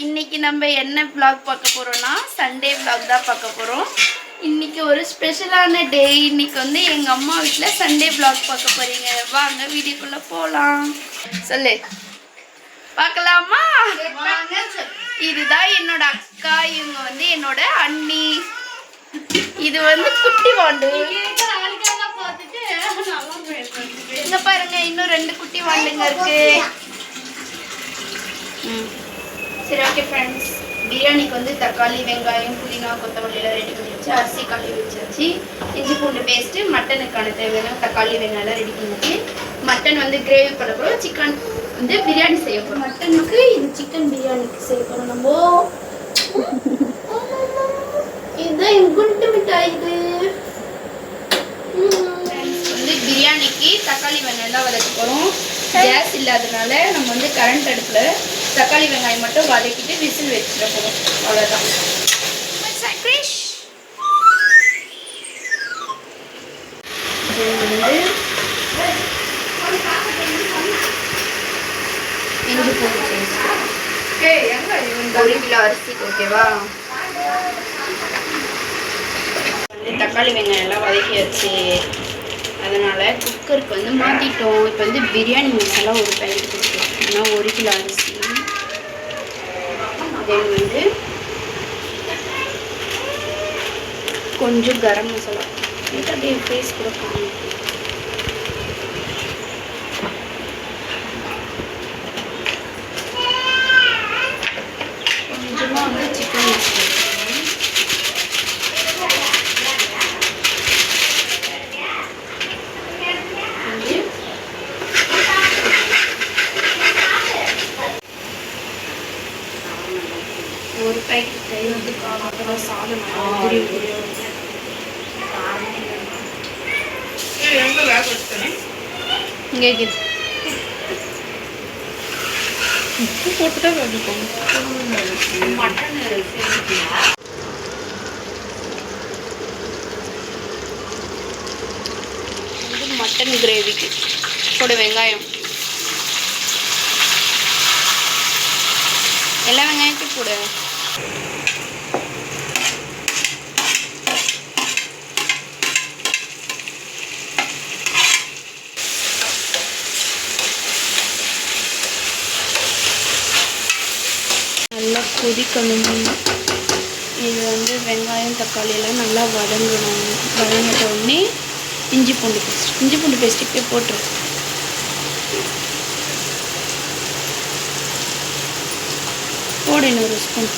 இன்னைக்கு நம்ம என்ன vlog பார்க்க போறோம்னா சண்டே vlog தான் பார்க்க போறோம். இன்னைக்கு ஒரு ஸ்பெஷலான டே. இன்னைக்கு வந்து எங்க அம்மா வீட்ல சண்டே vlog பார்க்க போறீங்க. வாங்க வீடியோக்குள்ள போலாம். சொல்லு. பார்க்கலாமா? வாங்க. இதுதான் என்னோட அக்கா, இவங்க வந்து என்னோட அண்ணி. இது வந்து குட்டி வாண்டு. இங்க பாருங்க, இன்னும் 2 குட்டி வாண்டுங்க இருக்கு. சரி, ஓகே ஃப்ரெண்ட்ஸ், பிரியாணிக்கு வந்து தக்காளி, வெங்காயம், புதினா, கொத்தமல்லி எல்லாம் ரெடி பண்ணி வச்சு, அரிசி கழுவி வச்சாச்சு. இஞ்சி பூண்டு பேஸ்ட்டு, மட்டனுக்கான தேவையான தக்காளி, வெங்காயம் எல்லாம் ரெடி பண்ணிச்சு. மட்டன் வந்து கிரேவி பண்ண போகிறோம், சிக்கன் வந்து பிரியாணி செய்ய போகிறோம். மட்டனுக்கு இது சிக்கன் பிரியாணிக்கு செய்ய போகிறோம் நம்ம. இதுதான் என் குண்டு மிட்டாய். இது வந்து பிரியாணிக்கு தக்காளி வெங்காயம் தான் வதக்க போகிறோம். கேஸ் இல்லாதனால நம்ம வந்து கரண்ட் அடுப்பில் தக்காளி வெங்காயம் மட்டும் வதக்கிட்டு விசில் வச்சிட போகிறோம். அவ்வளோதான். வந்து இஞ்சி பூண்டு பேஸ்ட் 1 கிலோ அரிசிக்கு. ஓகேவா? தக்காளி வெங்காயம் எல்லாம் வதக்கியாச்சு. அதனால் குக்கருக்கு வந்து மாற்றிட்டோம். இப்போ வந்து பிரியாணி மசாலா ஒரு பேக்கெட் கொடுத்துருக்கோம். ஆனால் 1 கிலோ அரிசி. தென் வந்து கொஞ்சம் கரம் மசாலா. இது அப்படியே ஃபேஸ் கூட காணும். கொஞ்சமாக வந்து சிக்கன் மசாலா. ஒரு பேக்கெட் தயிர் வந்து காரம் சாதம் இங்கே உப்பு போட்டு தான் வேகணும். மட்டன் மட்டன் கிரேவிக்கு போட வெங்காயம், எல்லா வெங்காயத்தையும் போடு. நல்லா கொதிக்கணும். இது வந்து வெங்காயம் தக்காளி எல்லாம் நல்லா வதங்கணும். வதங்கிட்ட உடனே இஞ்சி பூண்டு பேஸ்ட் இப்போயே போட்டுரு. போடு இன்னொரு ஸ்பூன்.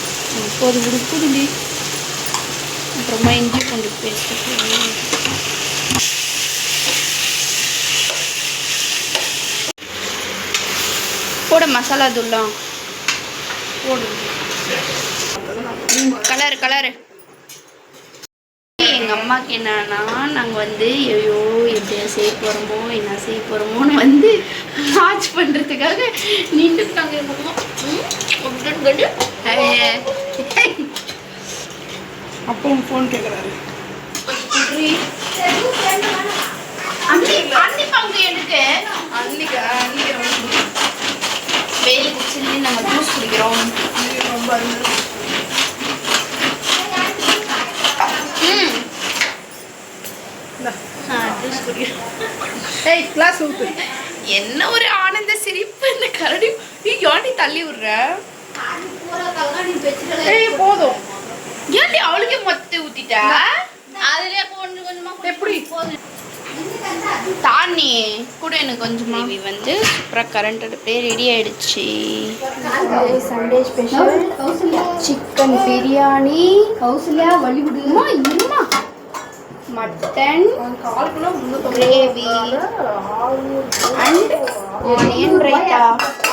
போது புதுண்டி. அப்புறமா இஞ்சி பூண்டு பேஸ்ட்டு போட. மசாலா தூள்லாம் போடு. கலரு எங்கள் அம்மாவுக்கு என்னன்னா, நாங்கள் வந்து ஐயோ எப்படியா செய்ய போகிறோமோ என்ன செய்ய போகிறோமோன்னு வந்து வாட்ச் பண்ணுறதுக்காக நின்றுட்டாங்க எங்கள் அம்மா. அப்படின்னு அப்போ ஃபோன் கேட்குறாரு. அன்னி பங்கு எனக்கு வெயிலுக்கு சில்லி நம்ம ஜூஸ் குடிக்கிறோம். ரொம்ப ஜூஸ் குடிக்கிறோம். ஏய் கிளாஸ் ஊத்து. என்ன ஒரு ஆனந்த சிரிப்பு இந்த கரடி. ஏன்டி தள்ளி விடுற? ஏய் போதும். ஏன்டி அவளுக்கே மொத்த ஊத்திட்டா? அதுலயே கொஞ்சம் கொஞ்சமா எப்படி தானி கூட எனக்கு கொஞ்சமா. வந்து சூப்பராக கரண்ட் அடுப்பே ரெடி ஆயிடுச்சு. Sunday special chicken biryani. Kausalya வழி விடுமா இருமா. Mutton gravy and onion raita.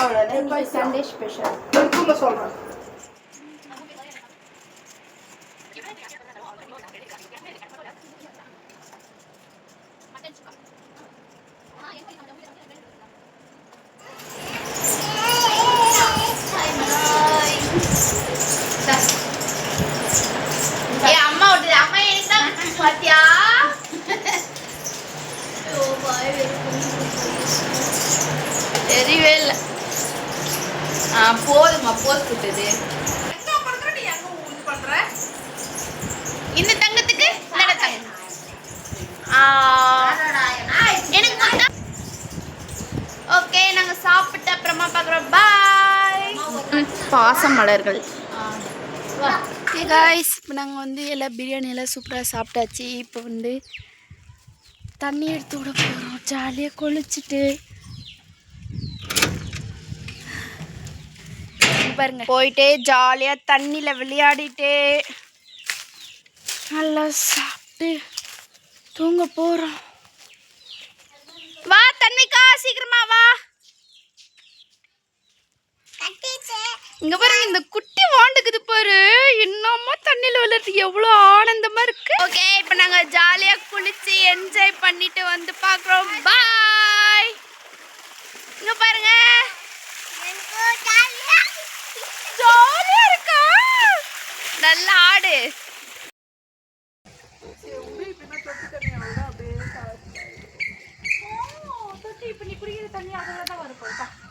அவ்வளோதான் சண்டே ஸ்பெஷல். சொல்கிறேன். அம்மா விட்டு அம்மா எனக்கு பாத்தியா? தெரியவே இல்லை. போதுமா போஸ்ட் விட்டது. நீ எங்க இது பண்ற? இந்த தங்கத்துக்கு இந்த தங்கம். எனக்கு ஓகே, நாங்க சாப்பிட்டு அப்புறமா பார்க்குறோம். பாய். பாசம் மலர்கள். ஓகே காய்ஸ், இப்போ நாங்கள் வந்து எல்லாம் பிரியாணி எல்லாம் சூப்பராக சாப்பிட்டாச்சு. இப்போ வந்து தண்ணி எடுத்து விட போகிறோம். ஜாலியாக குளிச்சுட்டு பாருங்க, போயிட்டே ஜாலியாக தண்ணியில் விளையாடிட்டு நல்லா சாப்பிட்டு தூங்க போகிறோம். வா தண்ணிக்கா, சீக்கிரமா வா. இங்க பாருங்க, இந்த குட்டி வாண்டுக்குது பாரு, இன்னமா தண்ணியில விளையாடுறது எவ்வளோ ஆனந்தமா இருக்கு. ஓகே, இப்போ நாங்க ஜாலியா குளிச்சு என்ஜாய் பண்ணிட்டு வந்து பாக்குறோம். பாய். இங்க பாருங்க, ஜாலியா இருக்கா, நல்லா ஆடு. தொட்டி இப்ப நீ குடிக்கிற தண்ணி அதுல தான் வரும்.